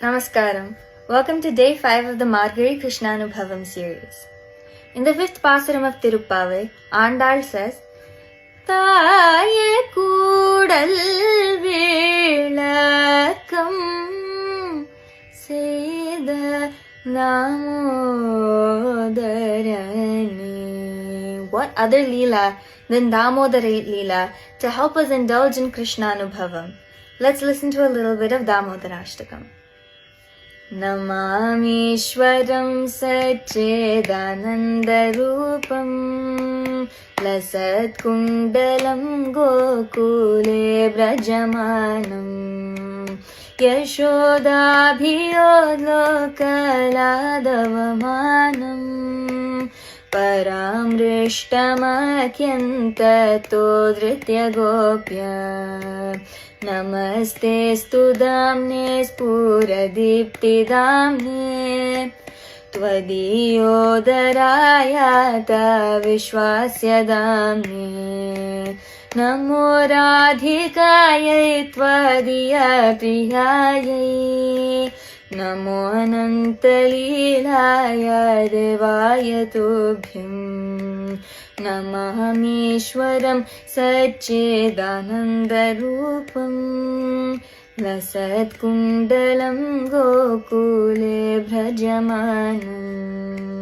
Namaskaram. Welcome to day 5 of the Margari Krishnanubhavam series. In the 5th Pasuram of Tiruppavi, Andal says, Taye Kudal Velakam Seda Damodarani. What other Leela than Damodara Leela to help us indulge in Krishnanubhavam? Let's listen to a little bit of Damodarashtakam. नमामीश्वरं सच्चिदानन्दरूपं लसत्कुण्डलं गोकुले व्रजमानं यशोदाभियोलोकलादवमानं परामृष्टमत्यन्ततो धृत्यगोप्या नमस्ते स्तुदाम्ने स्फुरदीप्तिदाम्ने त्वदीयोदरायात विश्वास्यदाम्ने नमो राधिकायै त्वदीयप्रियायै नमो अनन्तलीलाय देवाय तुभ्यं नमामीश्वरं सच्चिदानन्दरूपं लसत्कुण्डलं गोकुले भ्रजमानम्.